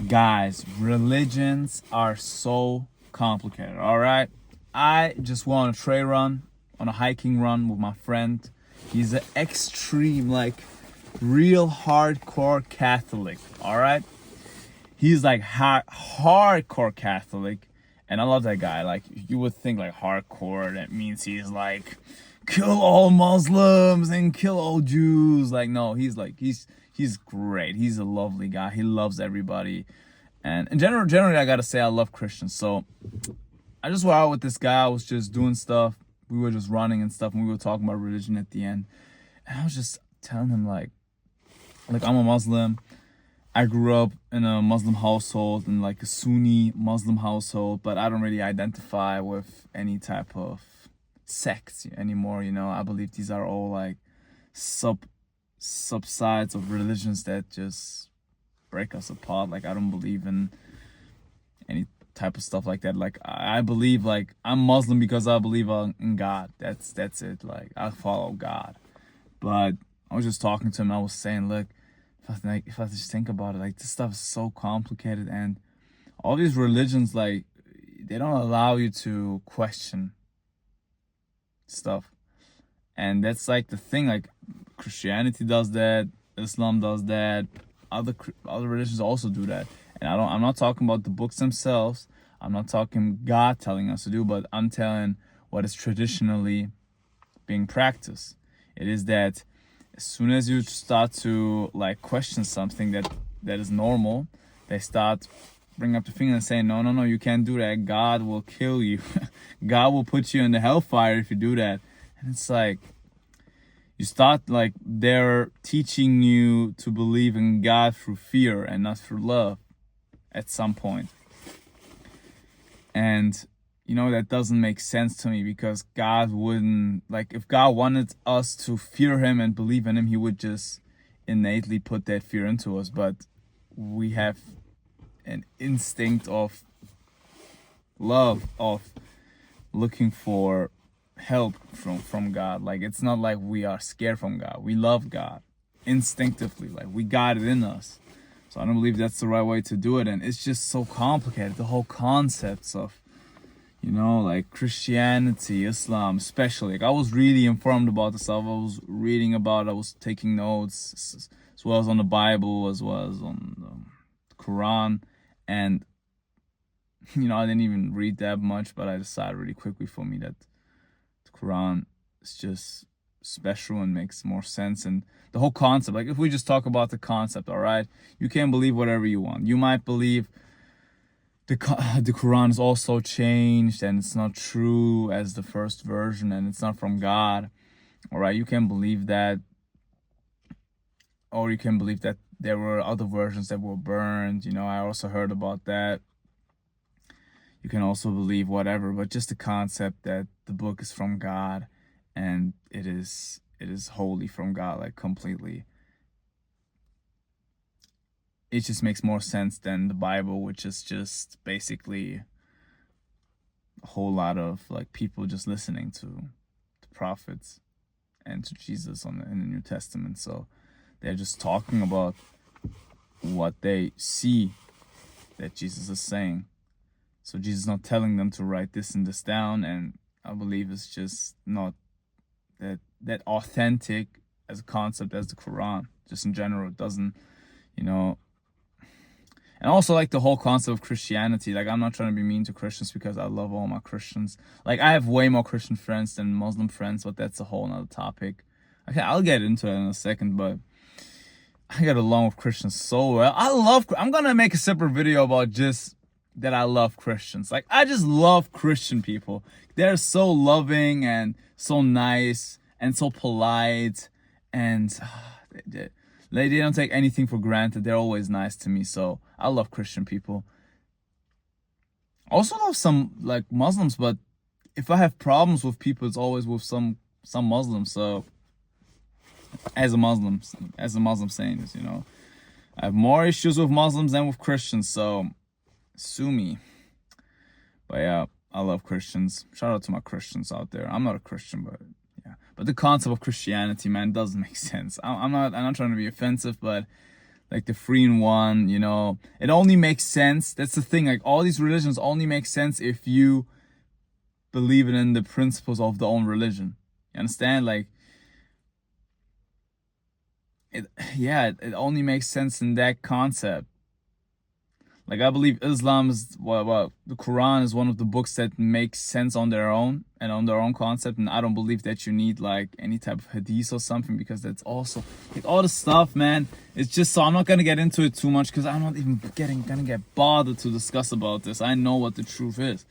Guys, religions are so complicated, all right? I just went on a trail run, on a hiking run with my friend. He's an extreme, like, real hardcore Catholic, all right? He's like hardcore Catholic, and I love that guy. Like, you would think, like, hardcore, that means he's like, kill all Muslims and kill all Jews. Like, no, he's great. He's a lovely guy. He loves everybody. And in generally, I gotta say I love Christians. So I just went out with this guy. I was just doing stuff. We were just running and stuff, and we were talking about religion at the end. And I was just telling him like I'm a Muslim. I grew up in a Muslim household, in like a Sunni Muslim household, but I don't really identify with any type of sects anymore. You know, I believe these are all like subsides of religions that just break us apart. Like, I don't believe in any type of stuff like that. Like, I believe, like, I'm Muslim because I believe in God. That's it. Like, I follow God. But I was just talking to him. I was saying, look, if I just think about it, like, this stuff is so complicated, and all these religions, like, they don't allow you to question stuff. And that's like the thing. Like, Christianity does that, Islam does that, other religions also do that. And I'm not talking about the books themselves. I'm not talking God telling us to do, but I'm telling what is traditionally being practiced. It is that as soon as you start to like question something that is normal, they start bringing up the finger and saying, no, you can't do that. God will kill you. God will put you in the hellfire if you do that. And it's like, you start like they're teaching you to believe in God through fear and not through love at some point. And you know, that doesn't make sense to me, because God wouldn't, like, if God wanted us to fear him and believe in him, he would just innately put that fear into us. But we have an instinct of love, of looking for help from God. Like, it's not like we are scared from God. We love God instinctively. Like, we got it in us. So I don't believe that's the right way to do it. And it's just so complicated. The whole concepts of, you know, like Christianity, Islam, especially. Like, I was really informed about the stuff. I was reading about it. I was taking notes, as well as on the Bible, as well as on the Quran. And, you know, I didn't even read that much, but I decided really quickly for me that the Quran is just special and makes more sense. And the whole concept, like, if we just talk about the concept, all right, you can believe whatever you want. You might believe the Quran is also changed and it's not true as the first version and it's not from God. All right, you can believe that. Or you can believe that there were other versions that were burned. You know, I also heard about that. You can also believe whatever, but just the concept that the book is from God and it is wholly from God, like, completely. It just makes more sense than the Bible, which is just basically a whole lot of like people just listening to the prophets and to Jesus in the New Testament. So they're just talking about what they see that Jesus is saying. So Jesus is not telling them to write this and this down, and I believe it's just not that authentic as a concept as the Quran. Just in general, it doesn't, you know. And also, like, the whole concept of Christianity. Like, I'm not trying to be mean to Christians, because I love all my Christians. Like, I have way more Christian friends than Muslim friends, but that's a whole nother topic. Okay, I'll get into it in a second, but I get along with Christians so well. I'm gonna make a separate video about just that I love Christians. Like, I just love Christian people. They're so loving and so nice and so polite, and they don't take anything for granted. They're always nice to me. So I love Christian people. I also love some like Muslims, but if I have problems with people, it's always with some Muslims. So as a Muslim saying this, you know, I have more issues with Muslims than with Christians. So sue me. But yeah, I love Christians. Shout out to my Christians out there. I'm not a Christian, but yeah. But the concept of Christianity, man, doesn't make sense. I'm not trying to be offensive, but like the 3-in-1, you know. It only makes sense. That's the thing. Like all these religions only make sense if you believe in the principles of the own religion. You understand? Like it only makes sense in that concept. Like I believe Islam is well, the Quran is one of the books that makes sense on their own and on their own concept, and I don't believe that you need like any type of hadith or something, because that's also like all the stuff, man. It's just, so I'm not gonna get into it too much because I'm not even gonna get bothered to discuss about this. I know what the truth is.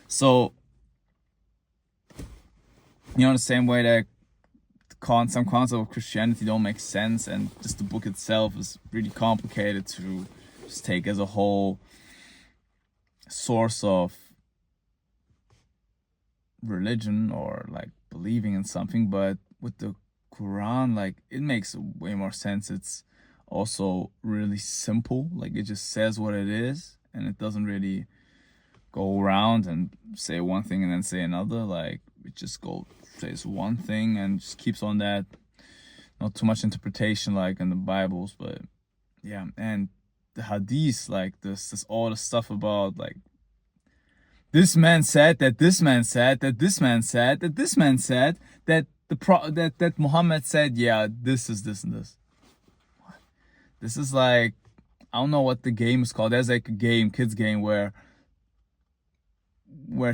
So you know, the same way that some concepts of Christianity don't make sense, and just the book itself is really complicated to just take as a whole source of religion or like believing in something. But with the Quran, like it makes way more sense. It's also really simple. Like it just says what it is, and it doesn't really go around and say one thing and then say another. Like it just says one thing and just keeps on that. Not too much interpretation like in the Bibles, but yeah. And the hadiths, like this all the stuff about like this man said that this man said that this man said that this man said that that Muhammad said, yeah, this is this and this. What? This is like, I don't know what the game is called. There's like a game, kids game, where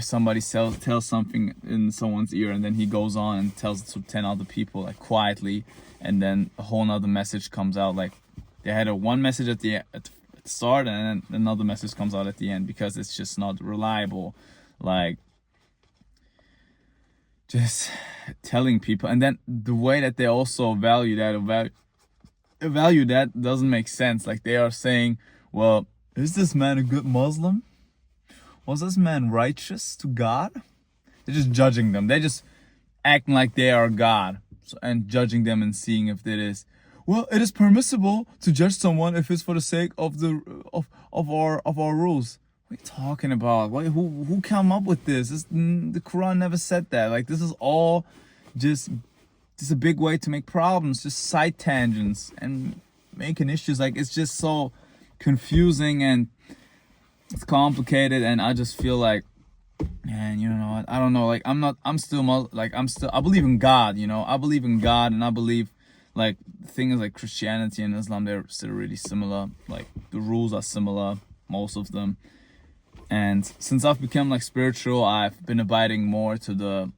somebody tells something in someone's ear, and then he goes on and tells it to 10 other people like quietly, and then a whole nother message comes out. Like they had one message at the start, and then another message comes out at the end, because it's just not reliable. Like just telling people, and then the way that they also value that doesn't make sense. Like they are saying, well, is this man a good Muslim? Was this man righteous to God? They're just judging them. They're just acting like they are God, and judging them and seeing if it is. Well, it is permissible to judge someone if it's for the sake of our rules. What are you talking about? Who came up with this? The Quran never said that. Like this is all just a big way to make problems, just side tangents and making issues. Like it's just so confusing and it's complicated, and I just feel like, man, you know what? I don't know. Like I believe in God, you know. I believe in God, and I believe like things like Christianity and Islam, they're still really similar. Like the rules are similar, most of them. And since I've become like spiritual, I've been abiding more to the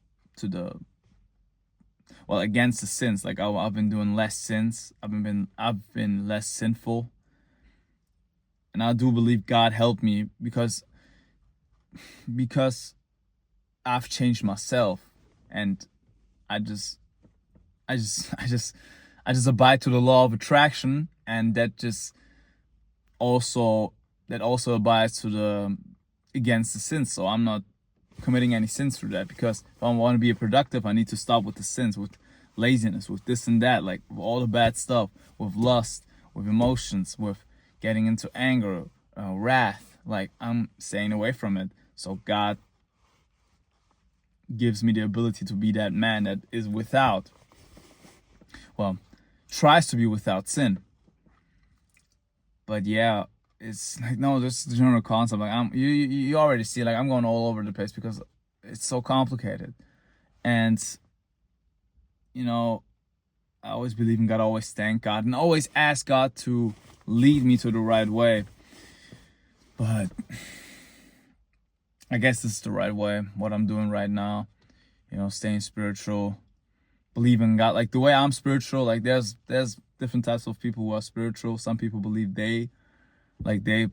against the sins. Like I've been doing less sins. I've been less sinful. And I do believe God helped me because I've changed myself, and I just abide to the law of attraction, and that also abides to the against the sins. So I'm not committing any sins through that, because if I want to be productive, I need to stop with the sins, with laziness, with this and that, like with all the bad stuff, with lust, with emotions, with getting into anger, wrath. Like I'm staying away from it. So God gives me the ability to be that man that is tries to be without sin. But yeah, it's like, no, this is the general concept. Like you already see, like I'm going all over the place because it's so complicated. And you know, I always believe in God, always thank God, and always ask God to lead me to the right way. But I guess this is the right way, what I'm doing right now. You know, staying spiritual, believe in God. Like the way I'm spiritual, like there's different types of people who are spiritual. Some people believe they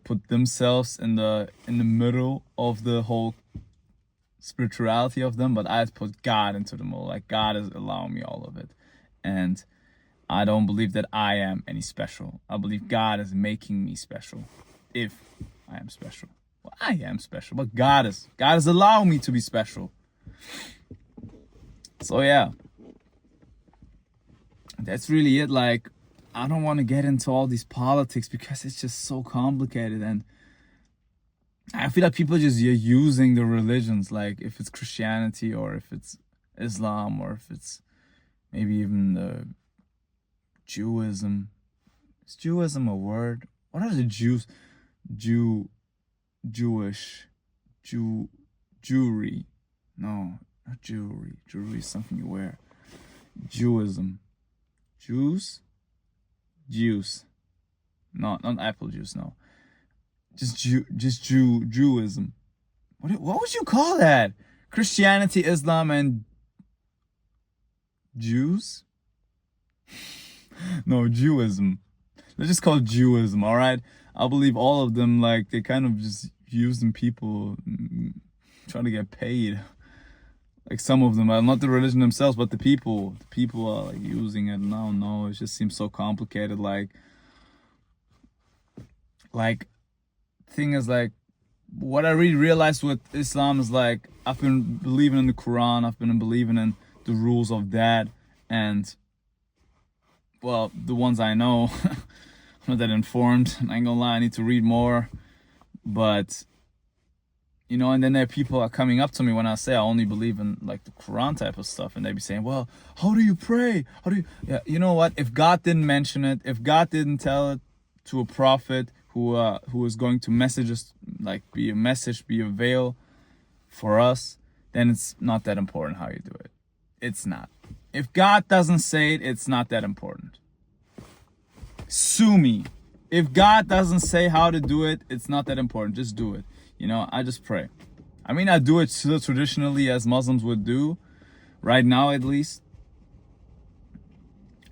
put themselves in the middle of the whole spirituality of them, but I put God into the middle. Like God is allowing me all of it. And I don't believe that I am any special. I believe God is making me special. If I am special. Well, I am special, but God is allowing me to be special. So yeah. That's really it. Like, I don't want to get into all these politics because it's just so complicated, and I feel like people just using the religions, like if it's Christianity or if it's Islam or if it's maybe even the Judaism, Is Jewism a word? What are the Jews? Jewish, Jewry. No, not jewelry. Jewelry is something you wear. Jewism. Juice. No, not apple juice, no. Jewism. What would you call that? Christianity, Islam, and Jews? No, Jewism. Let's just call it Jewism, all right? I believe all of them, like, they kind of just using people trying to get paid. Like, some of them, not the religion themselves, but the people. The people are, like, using it. And I don't know, it just seems so complicated. Like, thing is, like, what I really realized with Islam is, like, I've been believing in the Quran, I've been believing in the rules of that, and, well, the ones I know, I'm not that informed, I ain't gonna lie, I need to read more, but, you know, and then there are people are coming up to me when I say I only believe in, like, the Quran type of stuff, and they be saying, well, how do you pray? How do you, yeah, you know what, if God didn't mention it, if God didn't tell it to a prophet who is going to message us, like, be a message, be a veil for us, then it's not that important how you do it. It's not. If God doesn't say it, it's not that important. Sue me. If God doesn't say how to do it, it's not that important. Just do it. You know, I just pray. I mean, I do it still traditionally as Muslims would do, right now at least.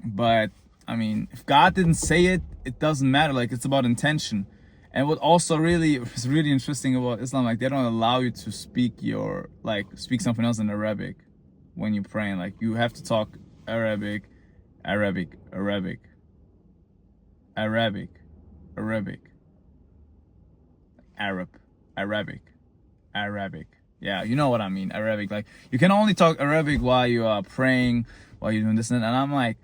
But, I mean, if God didn't say it, it doesn't matter. Like, it's about intention. And what also really is really interesting about Islam, like, they don't allow you to speak speak something else in Arabic when you're praying. Like, you have to talk Arabic. Yeah, you know what I mean, Arabic. Like, you can only talk Arabic while you are praying, while you're doing this and that. And I'm like,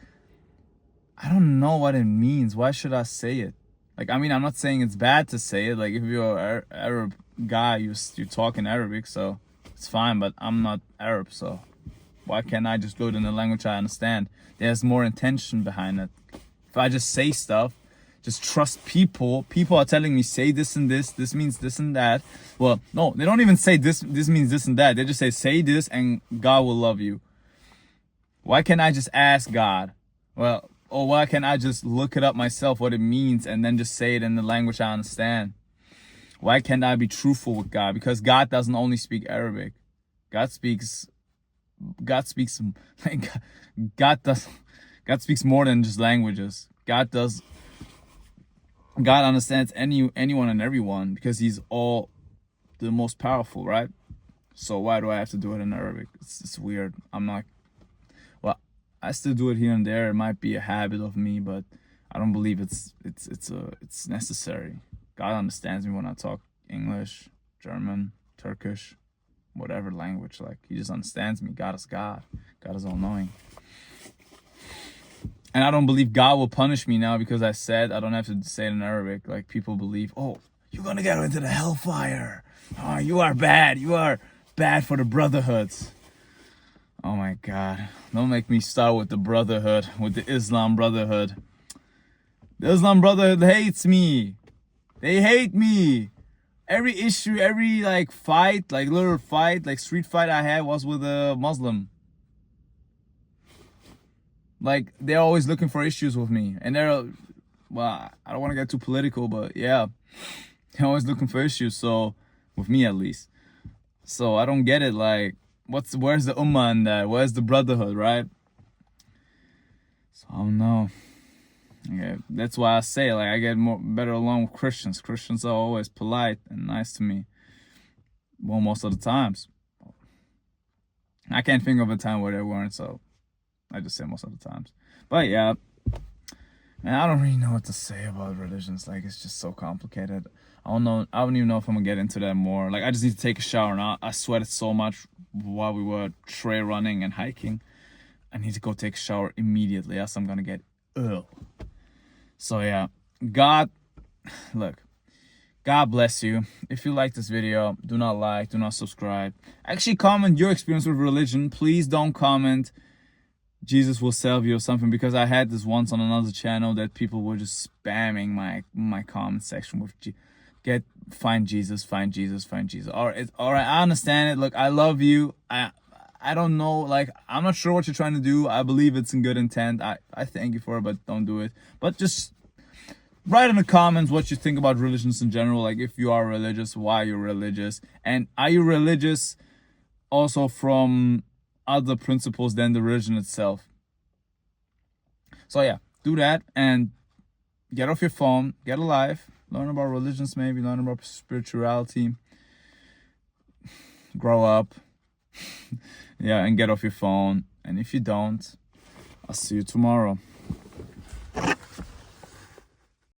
I don't know what it means. Why should I say it? Like, I mean, I'm not saying it's bad to say it. Like, if you're an Arab guy, you talk in Arabic, so it's fine. But I'm not Arab, so why can't I just do it in the language I understand? There's more intention behind it. If I just say stuff, just trust people. People are telling me, say this and this. This means this and that. Well, no, they don't even say this means this and that. They just say this and God will love you. Why can't I just ask God? Well, or why can't I just look it up myself, what it means, and then just say it in the language I understand? Why can't I be truthful with God? Because God doesn't only speak Arabic. God speaks more than just languages. God understands anyone and everyone, because he's all the most powerful, right? So why do I have to do it in Arabic? It's weird. I still do it here and there. It might be a habit of me, but I don't believe it's necessary. God understands me when I talk English, German, Turkish, whatever language. Like, he just understands me. God is God. God is all-knowing. And I don't believe God will punish me now because I said I don't have to say it in Arabic. Like, people believe, oh, you're gonna get into the hellfire. Oh, you are bad. You are bad for the brotherhoods. Oh my God. Don't make me start with the brotherhood, with the Islam brotherhood. The Islam brotherhood hates me. They hate me. Every issue, every fight, little fight, street fight I had was with a Muslim. Like, they're always looking for issues with me. And well, I don't want to get too political, but yeah. They're always looking for issues, so, with me at least. So I don't get it, like, where's the ummah in that? Where's the brotherhood, right? So I don't know. Okay, that's why I say, like, I get better along with Christians. Christians are always polite and nice to me. Well, most of the times. I can't think of a time where they weren't, so I just say most of the times. But yeah, man, I don't really know what to say about religions. Like, it's just so complicated. I don't even know if I'm gonna get into that more. Like, I just need to take a shower now. I sweated so much while we were trail running and hiking. I need to go take a shower immediately, else I'm gonna get ill. So yeah, God bless you. If you like this video, do not subscribe. Actually, comment your experience with religion. Please don't comment Jesus will save you or something, because I had this once on another channel that people were just spamming my comment section with find Jesus, find Jesus, find Jesus. All right, I understand it. Look, I love you. I don't know, like, I'm not sure what you're trying to do. I believe it's in good intent. I thank you for it, but don't do it. But just write in the comments what you think about religions in general. Like, if you are religious, why you're religious, and are you religious also from other principles than the religion itself. So yeah, do that and get off your phone, get alive, learn about religions, maybe learn about spirituality, grow up. Yeah, and get off your phone. And if you don't, I'll see you tomorrow.